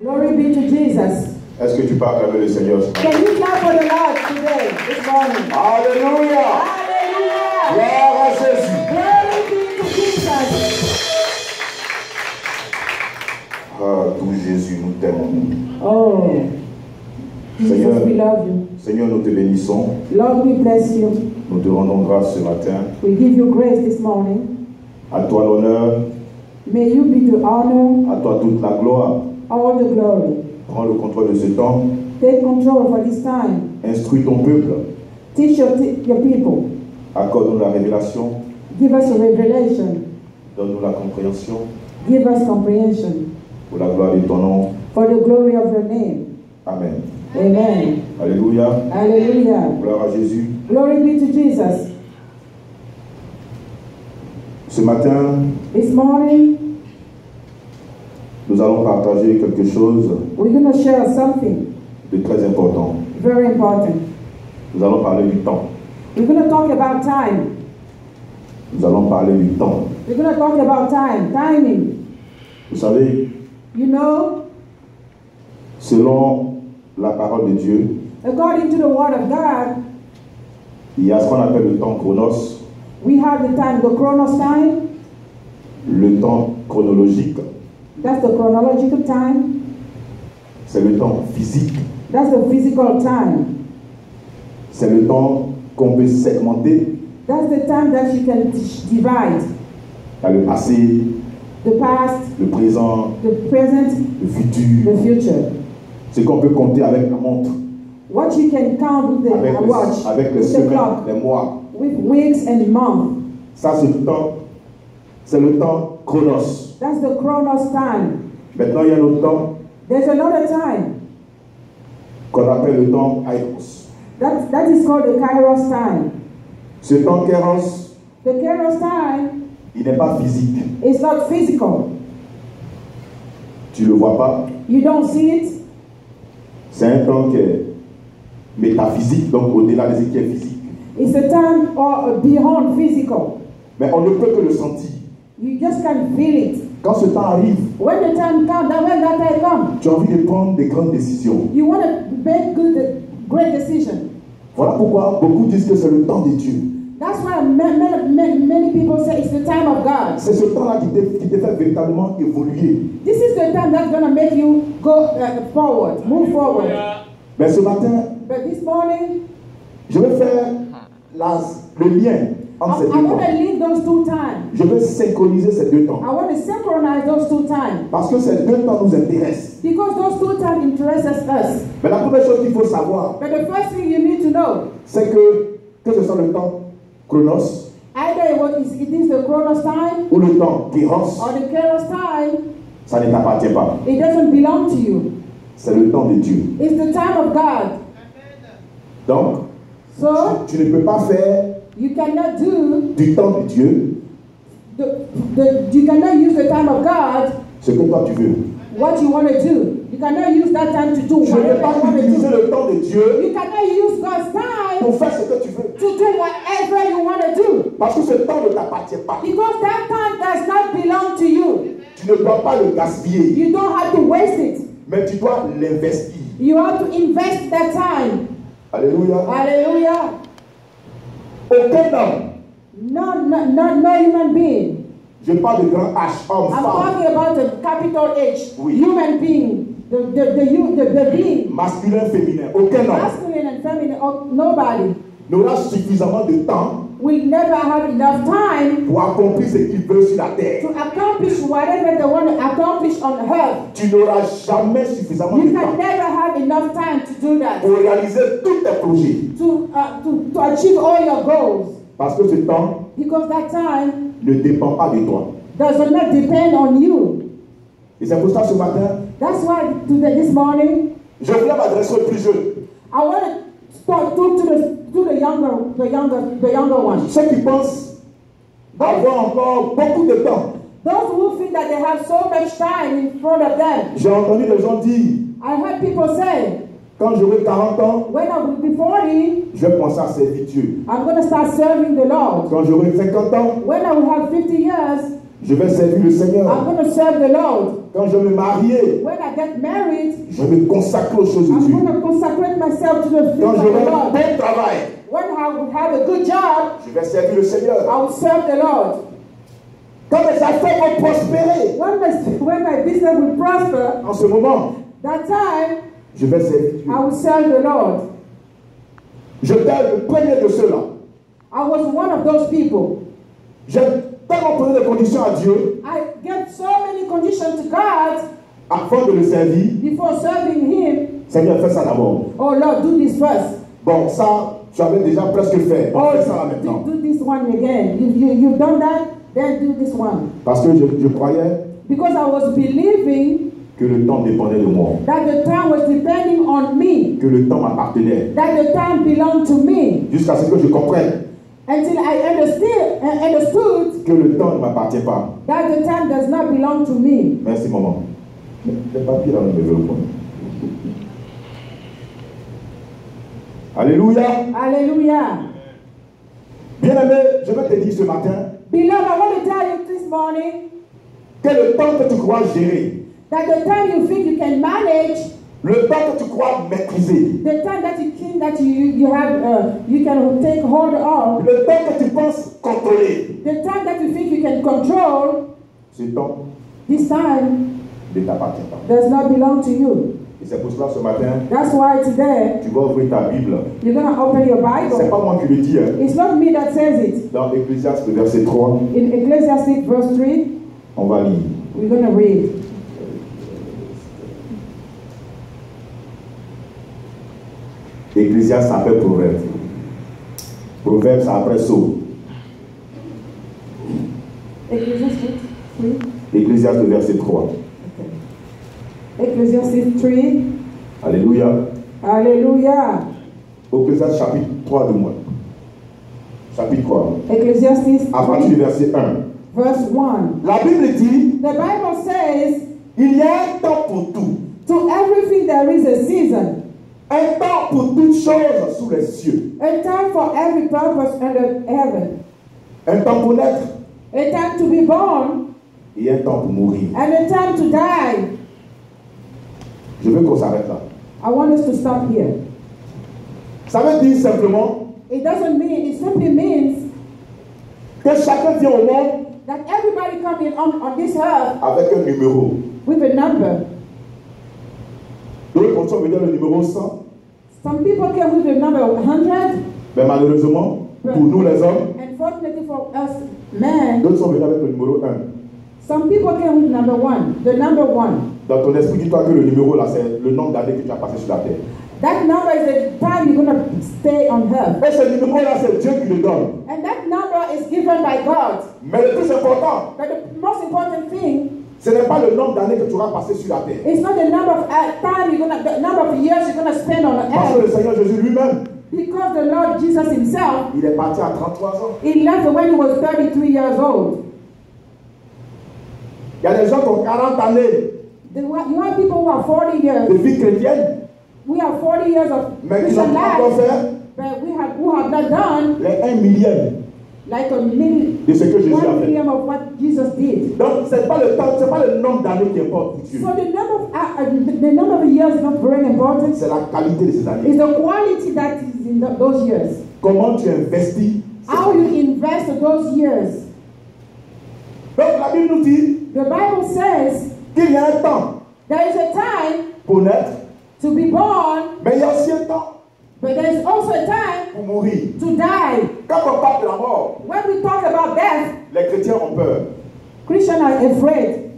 Glory be to Jesus. Est-ce que tu peux acclamer le Seigneur? Can you clap for the Lord today, this morning? Alléluia! Hallelujah! Gloire à Jésus! Glory be to Jesus. Ah, tout Jésus, nous t'aimons. Oh, Jesus, Seigneur, we love you. Seigneur, nous te bénissons. Lord, we bless you. Nous te rendons grâce ce matin. We give you grace this morning. À toi l'honneur, May you be the honor, à toi toute la gloire. all the glory. Prends le contrôle de ce temps. Take control for this time. Instruis ton peuple. Teach your people. Accorde-nous la révélation. Give us a revelation. Donne-nous la compréhension. Give us comprehension. Pour la gloire de ton nom. For the glory of your name. Amen. Amen. Alléluia. Hallelujah. Gloire à Jésus. Glory be to Jesus. Ce matin, This morning, nous allons partager quelque chose we're going to share something de très important. very important. Nous allons parler du temps. We're going to talk about time. Nous allons parler du temps. We're going to talk about time, timing. Vous savez, You know, selon la parole de Dieu, according to the word of God, il y a ce qu'on appelle le temps chronos, we have the time, the chronos time. le temps chronologique, That's the chronological time. c'est le temps physique, That's the physical time. c'est le temps qu'on peut segmenter. That's the time that you can divide. Il y a le passé, The past, le présent, the present, le futur. the future. C'est qu'on peut compter avec la montre, What you can count with the avec watch, avec les with the semaines, clock, les mois. with weeks and months. Ça, c'est le temps chronos. That's the chronos time. Maintenant, il y a un autre temps There's another time. qu'on appelle le temps kairos. That is called the kairos time. Ce temps kairos, The kairos time il n'est pas physique. is not physical. Tu ne le vois pas. You don't see it. C'est un temps qui est métaphysique, donc au-delà de ce qui est physique. It's a time or beyond physical. Mais on ne peut que le sentir. You just can feel it. Quand ce temps arrive, When the time comes, when that time comes, tu as envie de prendre des grandes décisions. you want to make great decision. Voilà pourquoi beaucoup disent que c'est le temps de Dieu. That's why many people say it's the time of God. C'est ce temps-là qui te fait véritablement évoluer. This is the time that's going to make you go forward, move forward. Mais ce matin, But this morning, je vais faire le lien entre ces I deux want to temps. link those two times. Je vais synchroniser ces deux temps. I want to synchronize those two times. Parce que ces deux temps nous intéressent. Because those two times interest us. Mais la première chose qu'il faut savoir, But the first thing you need to know, c'est que ce soit le temps chronos either it is the chronos time ou le temps kairos, or the kairos time, ça ne t'appartient pas. it doesn't belong to you. C'est le temps de Dieu. It's the time of God. Donc, So tu ne peux pas faire you cannot do du temps de Dieu you cannot use the time of God ce que toi tu veux. what you want to do. You cannot use that time to do Tu ne peux whatever pas you want to utiliser do. le temps de Dieu You cannot use God's time pour faire ce que tu veux. to do whatever you want to do. Parce que ce temps ne t'appartient pas. Because that time does not belong to you. Tu ne dois pas le gaspiller, You don't have to waste it. mais tu dois l'investir. You have to invest that time. Alléluia. Hallelujah. Aucun homme, No human being. je parle de grand H, homme, I'm femme, talking about the capital H. Oui. Human being. The being. masculin, féminin, aucun homme Masculine and feminine. Nobody n'aura suffisamment de temps will never have enough time pour accomplir ce qu'il veut sur la terre. to accomplish whatever they want to accomplish on earth. Tu n'auras jamais suffisamment You de can temps never have enough time to do that. pour réaliser tous tes projets. To achieve all your goals. Parce que ce temps Because that time ne dépend pas de toi. does not depend on you. Et c'est pour ça ce matin, That's why this morning je voulais m'adresser aux plus jeunes. I want to talk to the younger ones. Ceux qui pensent avoir encore beaucoup de temps. Those who think that they have so much time in front of them. J'ai entendu des gens dire, I heard people say, quand j'aurai 40 ans, when I will be 40, je vais penser à servir Dieu. I'm going to start serving the Lord. Quand j'aurai 50 ans, When I will have 50 years, Je vais servir le Seigneur. I'm going to serve the Lord. Quand je me marier, When I get married, je vais me consacrer aux choses de I'm Dieu. going to consecrate myself to the things Quand of j'aurai the un Lord. bon travail, When I will have a good job, je vais servir le Seigneur. I will serve the Lord. Quand mes affaires vont prospérer, When my business will prosper, en ce moment, that time, je vais servir Dieu. I will serve the Lord. J'étais le premier de ceux-là. I was one of those people. J'ai tellement posé des conditions à Dieu I get so many conditions to God avant de le servir. before serving Him. Seigneur, fais ça d'abord. Oh Lord, do this first. Bon, ça, tu avais déjà presque fait. On fait ça là maintenant. Do this one again. You've done that, then do this one. Parce que je croyais Because I was believing que le temps dépendait de moi. that the time was depending on me, Que le temps m'appartenait. that the time belonged to me, Jusqu'à ce que je comprenne until I understood que le temps ne m'appartient pas. that the time does not belong to me. Merci, maman. Le papier là, on me veut le prendre. Alléluia. Hallelujah. Bien-aimé, je vais te dire ce matin Beloved, I want to tell you this morning que le temps que tu crois gérer, that the time you think you can manage, le temps que tu crois maîtriser, the time that you think that you can take hold of, le temps que tu penses contrôler, the time that you think you can control, ce temps this time ne t'appartient pas. does not belong to you. Et c'est pour cela ce matin, That's why today tu vas ouvrir ta Bible. you're going to open your C'est Bible. pas moi qui le dis, hein. It's not me that says it. Dans Ecclésiaste verset 3, In Ecclesiastes verse 3, on va lire. we're going to read. Ecclésiaste après Proverbe. Proverbe, c'est après Saut. Ecclesiastes 3. Ecclésiaste verset 3. Ecclesiastes 3. Alléluia. Hallelujah. Ecclésiaste chapitre 3 de moi. Chapitre 3. Ecclesiastes À partir 3, du verset 1. verse 1. La Bible dit, The Bible says, il y a un temps pour tout. to everything there is a season, Un temps pour toutes choses sous les cieux. a time for every purpose under heaven, Un temps pour naître a time to be born, et un temps pour mourir. and a time to die. Je veux qu'on s'arrête là. I want us to stop here. Ça veut dire simplement It doesn't mean, it simply means que chacun vient au monde that everybody coming on this earth avec un numéro. with a number. D'autres personnes venaient le numéro 100. Some people came with the number 100, Mais malheureusement, pour nous les hommes, and fortunately for us men, d'autres sont venus avec le numéro 1. some people came with number 1, the number 1. Dans ton esprit, dis-toi que le numéro là, c'est le nombre d'années que tu as passé sur la terre. That number is the time you're going to stay on earth. Et ce numéro là, c'est Dieu qui le donne. And that number is given by God. Mais le plus important, But the most important thing ce n'est pas le nombre d'années que tu auras passé sur la terre. is not the number of time the number of years you're going to spend on the Parce que earth. le Seigneur Jésus lui-même, Because the Lord Jesus himself, il est parti à 33 ans. he left when he was 33 years old. Il y a des gens qui ont 40 années You have people who are 40 years. de vie chrétienne, We have 40 years of mais qui Christian n'ont pas encore life, fait but who have not done les 1 millième like a million, de ce que Jésus a 1 fait. million of what Jesus did. Donc, ce n'est pas le temps, c'est pas le nombre d'années qui importe pour Dieu. So the number of years is not very important. C'est la qualité de ces années. It's the quality that is in those years. Comment tu investis. How you invest those years. Donc, la Bible nous dit The Bible says qu'il y a un temps there is a time pour naître, to be born, mais il y a aussi un temps but there is also a time pour mourir. to die. Quand on parle de la mort, When we talk about death, les chrétiens ont peur. Christians are afraid.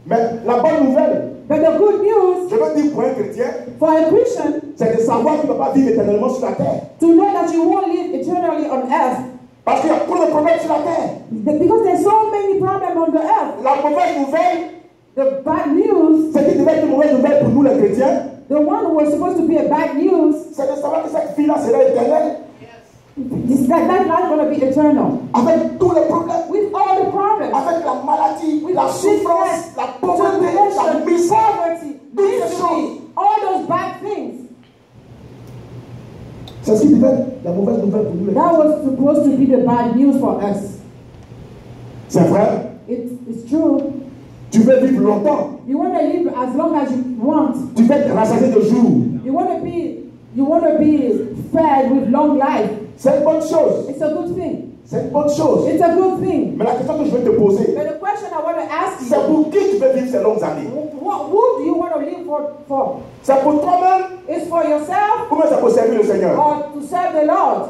Mais la bonne nouvelle, But the good news je veux dire pour un chrétien, for a Christian, c'est de savoir qu'il ne va pas vivre éternellement sur la terre. to know that you won't live eternally on earth. Parce qu'il y a trop de problèmes sur la terre. Because there's so many problems on the earth. La mauvaise nouvelle, The bad news, ce qui devait être une mauvaise nouvelle pour nous les chrétiens, the one who was supposed to be a bad news, c'est de savoir que cette vie-là sera éternelle. that's not going to be eternal. Avec tous les problèmes, With all the problems, avec la maladie, with la souffrance, sickness, la pauvreté, la tribulation, misère, poverty, toutes ces choses. misery, all those bad things. C'est ce qui devait être la mauvaise nouvelle pour nous les That chrétiens. was supposed to be the bad news for us. C'est vrai, It True. Tu veux vivre longtemps. You want to live as long as you want. Tu veux être rassasié de jours. You want to be fed with long life. C'est une bonne chose. It's a good thing. C'est une bonne chose. It's a good thing. Mais la question que je vais te poser, But the question I want to ask c'est you, pour qui tu veux vivre ces longues années? who do you want to live for? C'est pour toi-même Is for yourself ou bien c'est pour servir le Seigneur? or to serve the Lord?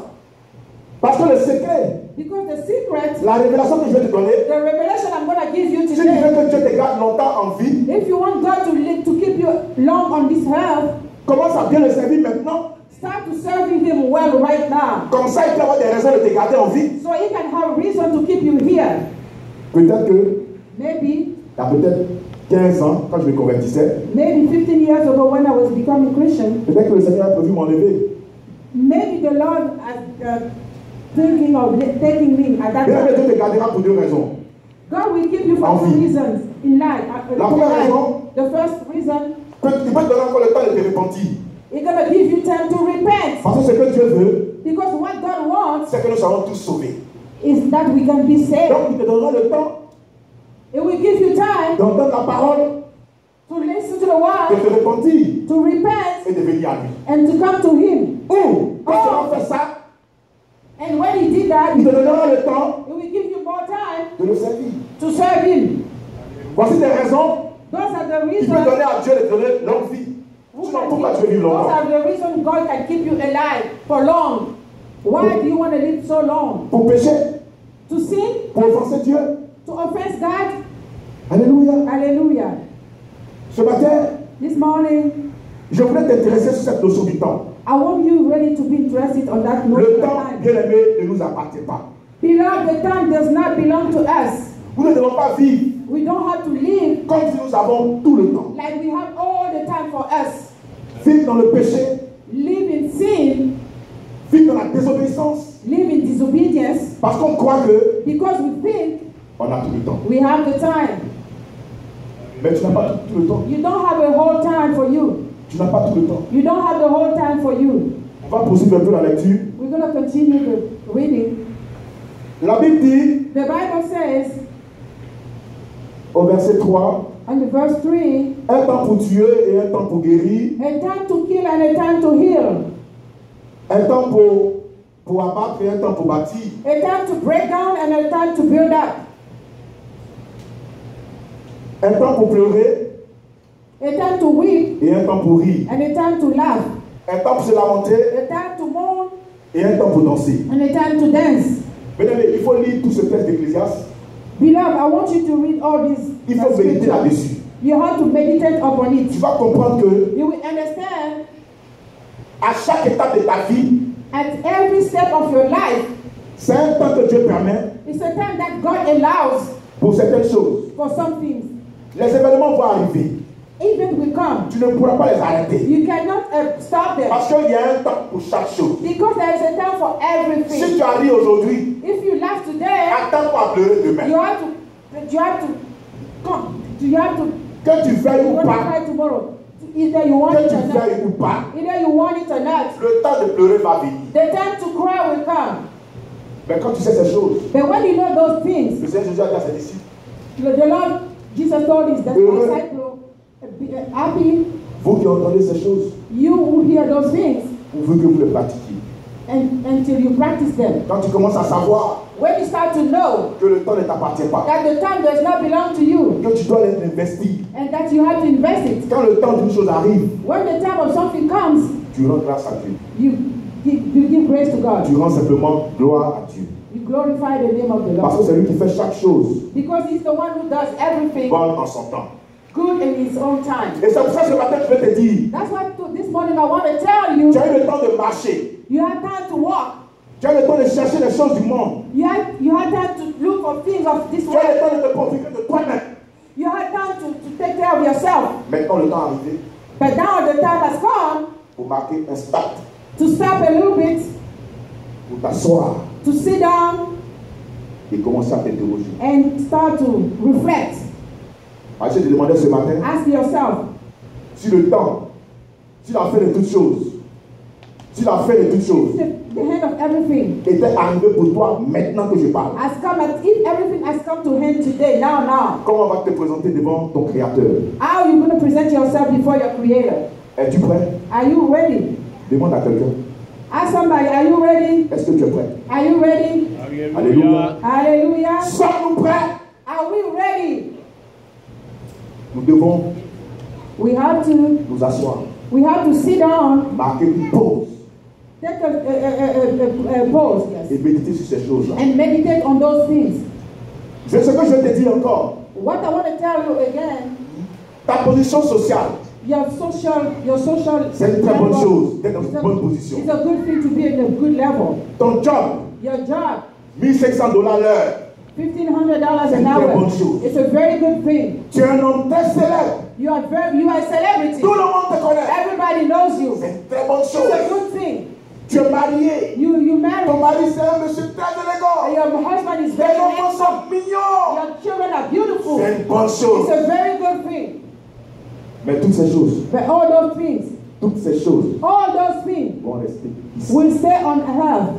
Parce que le secret, Because the secret, la révélation que je vais te donner, the revelation I'm going to give you si tu veux today, que Dieu te garde longtemps en vie, if you want God to keep you long on this earth, commence à bien le servir maintenant. start to serving Him well right now. Comme ça, il peut avoir des raisons de te garder en vie. So He can have reason to keep you here. Peut-être que, Maybe, il y a peut-être 15 ans, quand je me convertissais, maybe 15 years ago when I was becoming Christian, peut-être que le Seigneur a prévu m'enlever. maybe the Lord is thinking of taking me at that Bien que time. Dieu te gardera pour deux raisons. God will keep you for En two vie. reasons in life. La première raison, The first reason, que tu peux te donner encore le temps de te repentir. He's going to give you time to repent. Parce que ce que Dieu veut, Because what God wants c'est que nous soyons tous sauvés. is that we can be saved. Donc, il te donnera le temps It will give you time d'entendre la parole, to listen to the de word, te repentir to repent, et de venir à lui. and to come to Him. Ou, quand tu auras fait ça, And when He did that, il te donnera le temps He will give you more time de le servir. to serve Him. Voici des raisons Those are the qui reasons. peuvent donner à Dieu de te donner longue vie. Sinon, pourquoi tu veux vivre Those longtemps? are the reasons God can keep you alive for long. Why do you want to live so long? Pour pécher, To sin? pour offenser Dieu. To offense God? Alléluia. Hallelujah. Ce matin, This morning, je voulais t'intéresser sur cette notion du temps. I want you really to be interested on that note Le of temps, time. bien aimé, ne nous appartient pas. Beloved, the time does not belong to us. Nous ne devons pas vivre We don't have to live comme si nous avons tout le temps. like we have all the time for us. Vivre dans le péché, Live in sin, vivre dans la désobéissance, live in disobedience, parce qu'on croit que because we think on a tout le temps. we have the time. Mais tu n'as pas tout le temps. You don't have a whole time for you. Tu n'as pas tout le temps. You don't have the whole time for you. On va poursuivre un peu la lecture. We're going to continue the reading. La Bible dit, The Bible says, au verset 3, on the verse 3, un temps pour tuer et un temps pour guérir, a time to kill and a time to heal, un temps pour abattre et un temps pour bâtir, a time to break down and a time to build up, un temps pour pleurer a time to weep et un temps pour rire, and a time to laugh, un temps pour se lamenter a time to mourn et un temps pour danser. and a time to dance. Mesdames, il faut lire tout ce texte d'Ecclésiaste. Beloved, I want you to read all these Il faut méditer scriptures. là-dessus. You have to meditate upon Tu it. vas comprendre que You will understand à chaque étape de ta vie, at every step of your life, c'est un temps que Dieu permet it's a time that God allows pour certaines choses. for some things. Les événements vont arriver. Even will come. Tu ne pourras pas les arrêter. You cannot stop them. Parce qu'il y a un temps pour chaque chose. Because there is a time for Si everything. tu arrives aujourd'hui, If you laugh today, attends-toi à pleurer demain. you have to come. You have to Que tu veuilles you ou want to pas, cry tomorrow. Either you want que it tu or not. veuilles ou pas, Either you want it or not. le temps de pleurer va venir. The time to cry will come. Mais quand tu sais ces choses, But when you know those things, le Seigneur Jésus a dit à ses disciples, the Lord Jesus told us that Heureux. disciple, be happy, vous qui entendez ces choses, you who hear those things pourvu que vous les pratiquiez. and until you practice them. Quand tu commences à savoir When you start to know que le temps ne t'appartient pas, that the time does not belong to you que tu dois l'investir, and that you have to invest it, quand le temps d'une chose arrive, when the time of something comes, tu rends grâce à Dieu. you give grace to God. Tu rends simplement gloire à Dieu. You glorify the name of the Parce que Lord. c'est lui qui fait chaque chose Because He's the one who does everything bonne en son temps. good in His own time. Et c'est pour ça que ce matin, je vais te dire, That's why this morning I want to tell you, tu as eu le temps de marcher. you have time to walk. Tu as le temps de chercher les choses du monde. You had time to look for things of this Tu as le world. temps de te profiter de toi-même. You had time to take care of yourself. Maintenant, le temps est arrivé But now the time has come pour marquer un start, to stop a little bit, pour t'asseoir to sit down et commencer à t'interroger. and start to reflect. Parce que je te demandais ce matin, Ask yourself, si le temps, si la fin de toutes choses, Si la fin de toutes choses the hand of everything était arrivé pour toi maintenant que je parle, has come, and if everything has come to him today, now, comment vas-tu te présenter devant ton Créateur? how are you going to present yourself before your Creator? Es-tu prêt? Are you ready? Demande à quelqu'un. Ask somebody, are you ready? Est-ce que tu es prêt? Are you ready? Alléluia. Hallelujah. Sommes-nous prêts? Are we ready? Nous devons We have to sit down, marquer une pause take a pause, et yes, méditer sur ces choses-là. and meditate on those things. C'est ce que je te dis encore. What I want to tell you again, Ta position sociale, your social c'est une très bonne level chose d'être dans is une bonne position. it's a good thing to be in a good level. Ton job, Your job, $1,500 l'heure. $1,500 C'est une an très hour. bonne chose. It's a very good thing. Tu es un homme très célèbre. You are a celebrity. Tout le monde te connaît. Everybody knows you. C'est une très bonne It's a chose. good thing. Tu es marié. You married. Ton mari, c'est un monsieur très élégant. Your husband is Tes very enfants handsome. sont mignons. Your children are beautiful. C'est une bonne chose. It's a very good thing. Mais toutes ces choses, But all those things vont rester ici. will stay on earth.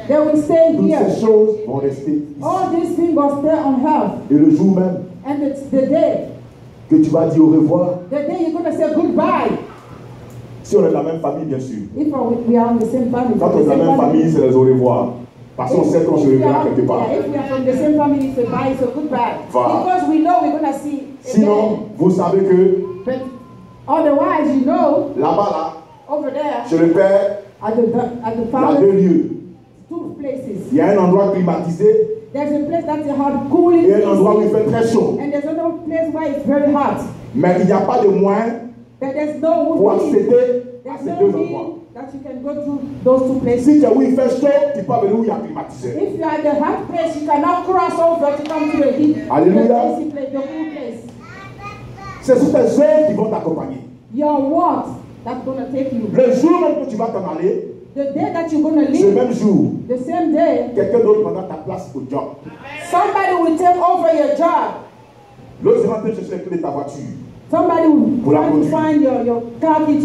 They will stay Toutes here. ces choses vont rester ici. All these things will stay on earth. Et le jour même And it's the day que tu vas dire au revoir, you're going to say goodbye. si on est de la même famille, bien sûr. If we are in the same family. Quand on est de la même famille, c'est les au revoir. Parce qu'on sait qu'on se reverra quelque part. If we are from the same family, it's a bye, it's a goodbye. Voilà. Because we know we're going to see Sinon, again. vous savez que But otherwise, you know, là-bas, over there, chez le Père, at the il y a deux father, lieux. two places. Il y a un endroit climatisé There's a place that is hot, cooling, et un endroit où il fait très chaud. and there's another place where it's very hot. Mais il n'y a pas de moyen But there's no pour need. accéder à There's ces no deux need endroits. that you can go through those two places. Si tu es où il fait chaud, tu peux venir où il y a climatisé. If you are at the hot place, you cannot cross over to come to the heat. Hallelujah. The easy place, the cool place. C'est sur tes œuvres qui vont t'accompagner. Your works that's going to take you. Le jour même que tu vas t'en aller, The day that you're going to ce leave, même jour, the same day, quelqu'un d'autre prendra ta place au job. somebody will take over your job. L'autre sera en train de chercher les clés de ta voiture. Somebody will Pour la try to conduire. find your car key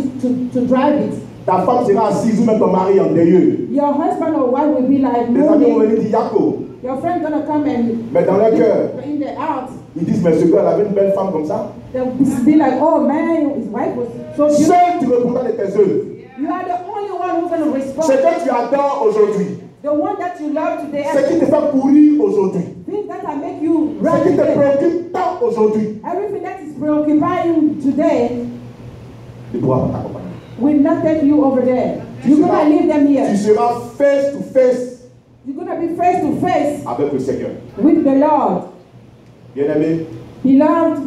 to drive it. Ta femme sera assise ou même ton mari en derrière. Your husband or wife will be like Les amis vont moving. venir dire Yako. Your friend gonna come and Mais dans leur cœur, in the out. ils disent, mais ce gars avait une belle femme comme ça. They'll be like, oh man, his wife was so beautiful. Seul tu répondras de tes œuvres. You are the only one who's gonna Ce respond. que tu adores aujourd'hui, The one that you love today, ce qui te fait courir aujourd'hui, things that are make you ce run qui te today, préoccupe tant aujourd'hui, everything that is preoccupying you today ne pourra pas t'accompagner. will not take you over there. You're gonna leave them Tu here. seras face to face You're gonna be face to face avec le Seigneur. with the Lord. Bien-aimés, Beloved,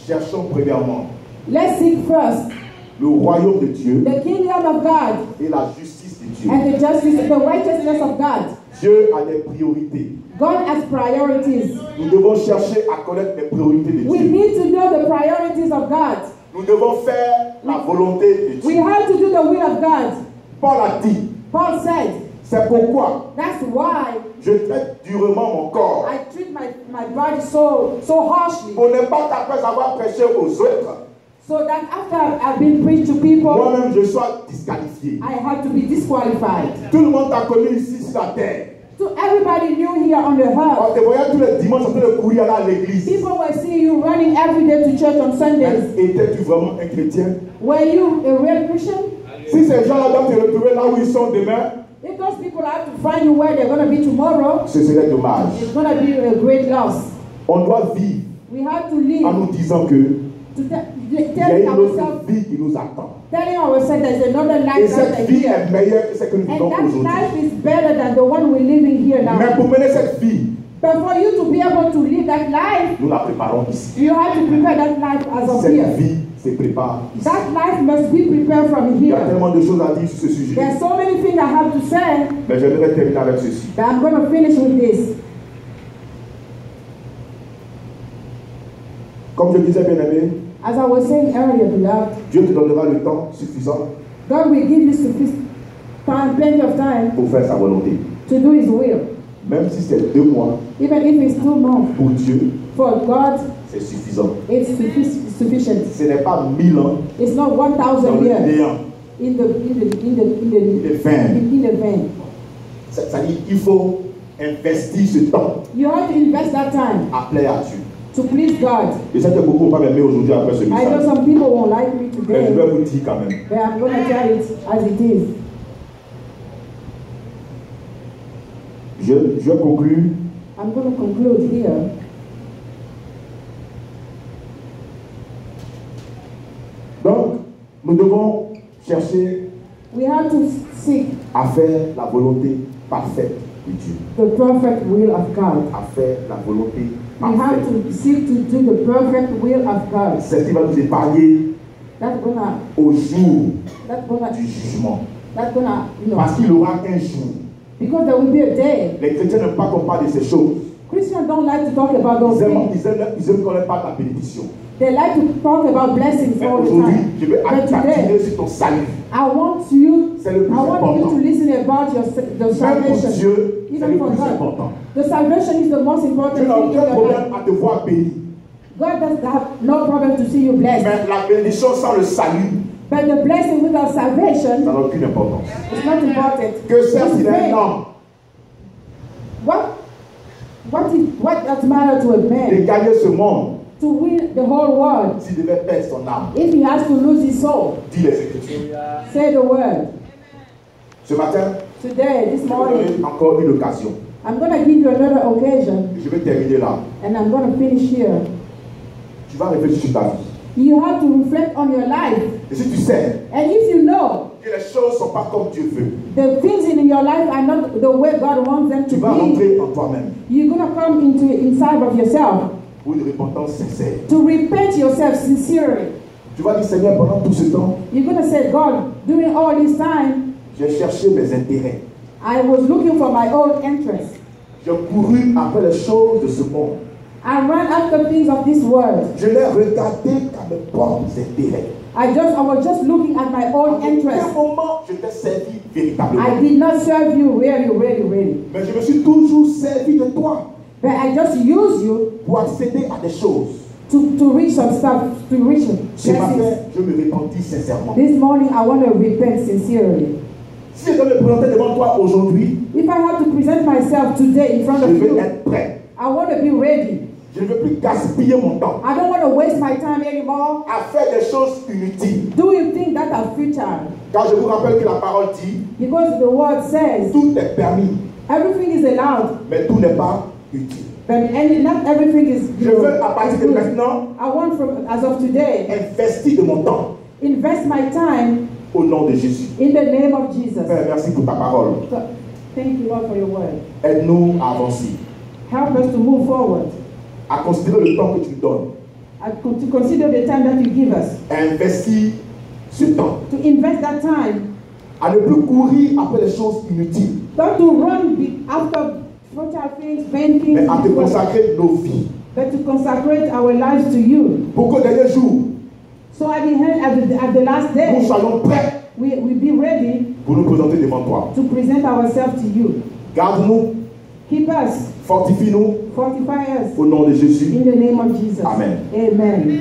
cherchons premièrement let's seek first le royaume de Dieu the kingdom of God et la justice de Dieu. and the justice, the righteousness of God. Dieu a des priorités. God has priorities. Nous devons chercher à connaître les priorités de We Dieu. need to know the priorities of God. Nous devons faire la volonté de We Dieu. have to do the will of God. Paul a dit, Paul said, c'est pourquoi that's why je traite durement mon corps I treat my body so harshly. pour ne pas qu'après avoir prêché aux autres, So that after I've been preached to people, moi-même je sois disqualifié. I have to be disqualified. Tout le monde t'a connu ici sur la terre. So everybody knew here on the On earth. te voyait tous les dimanches en train de courir à l'église. People will see you running every day to church on Sundays. Étais-tu vraiment un chrétien? Were you a real Christian? Si ces gens-là doivent te retrouver là où ils sont demain, If those people have to find you where they're going to be tomorrow, ce serait dommage. it's going to be a great loss. On doit vivre We have to live en nous disant que to il y a telling une ourselves, autre vie qui nous attend. telling ourselves there's another Et life cette right vie here. est meilleure que celle que nous And vivons that aujourd'hui. life is better than the one we're living here Mais now. pour mener cette vie, But for you to be able to live that life, nous la préparons ici. you have to prepare that life as of Cette here. vie se prépare ici. That life must be prepared from Il y a here. tellement de choses à dire sur ce sujet. There's so many things I have to say, Mais j'aimerais terminer avec ceci. but I'm going to finish with this. Comme je disais, bien aimé, As I was saying earlier, beloved, Dieu te donnera le temps suffisant God will give you sufficient time, plenty of time pour faire sa volonté. to do His will. Même si c'est 2 mois, Even if it's 2 months, pour Dieu, for God, c'est suffisant. it's sufficient. Ce n'est pas 1000 ans It's not dans 1,000 le years néant. in the vein. Ça dit qu'il faut investir ce temps You have to invest that time à plaire à Dieu. to please God. Je sais que beaucoup vont pas m'aimer aujourd'hui après ce I know message. some people won't like me Mais je today, vais vous dire quand même. but I'm going to tell it as it is. Je conclue. I'm going to conclude here. Donc, nous devons chercher We have to seek à faire la volonté parfaite de Dieu. the perfect will of God. À faire la volonté We have parfaite. to seek to do the perfect will of God. C'est ce qui va nous épargner That's gonna, au jour that's gonna, du jugement. that's gonna, Parce qu'il y aura un jour. because there will be a day. Les chrétiens n'aiment pas qu'on parle de ces choses. Christians don't like to talk about those Ils aiment, things. ils aiment qu'on n'ait pas ta bénédiction. They like to talk about blessings Mais all the aujourd'hui, time. je vais But t'attirer today, sur ton salut. I want you C'est le plus to important. listen about the Même pour salvation. Dieu, c'est Even le for plus God. important. The salvation is the most important Tu n'as thing in aucun your problème life. à te voir béni. God does have no problem to see you blessed. Mais la bénédiction sans le salut, But the blessing without ça salvation n'a aucune importance. is not important. Que certes, il It's est vain. un homme What does matter to a de man gagner ce monde to win the whole world s'il devait perdre son âme. if he has to lose his soul? Dis les Écritures. Say the word. Ce matin, Today, this je vais morning, donner encore une occasion. I'm going to give you another occasion, Et je vais terminer là. and I'm going to finish here. Tu vas réfléchir sur ta vie. You have to reflect on your life. Et si tu sais And if you know que les choses ne sont pas comme Dieu veut, the things in your life are not the way God wants them tu to vas be, rentrer en toi-même you're going to come inside of yourself pour une repentance sincère. to repent yourself sincerely. Tu vas dire, Seigneur, pendant tout ce temps, You're going to say, God, during all this time, j'ai cherché mes intérêts. I was looking for my own interest. J'ai couru après les choses de ce monde. I ran after things of this world. Je l'ai regardé comme mes propres intérêts. I was just looking at my own À interest. aucun moment, je t'ai servi véritablement. I did not serve you really. Mais je me suis toujours servi de toi But I just used you pour accéder à des choses. to reach some stuff, to reach Ce matin, blessings. je me repentis sincèrement. This morning, I want to repent sincerely. Si je dois me présenter devant toi aujourd'hui, If I have to present myself today in front je of veux you, être prêt. I want to be ready. Je ne veux plus gaspiller mon temps I don't want to waste my time anymore à faire des choses inutiles. doing things that are futile. Car je vous rappelle que la parole dit, Because the word says tout est permis, everything is allowed, mais tout n'est pas utile. but not everything is Je veux à partir de good. maintenant I want as of today, investir de mon temps invest my time au nom de Jésus. in the name of Jesus. Père, merci pour ta parole. So, thank you, Lord, for your word. Aide-nous à avancer, Help us to move forward, à considérer le temps que tu nous donnes, to consider the time that you give us, à investir ce temps, to invest that time, à ne plus courir après les choses inutiles, not to run after futile things, vain things, mais à te consacrer nos vies. but to consecrate our lives to you. Pour qu'au dernier jour, So at the end, at the last nous day, soyons prêts we be ready pour nous présenter devant toi. to present ourselves to you. Garde-nous, Keep us, fortifie-nous fortify us au nom de Jésus. in the name of Jesus. Amen. Amen.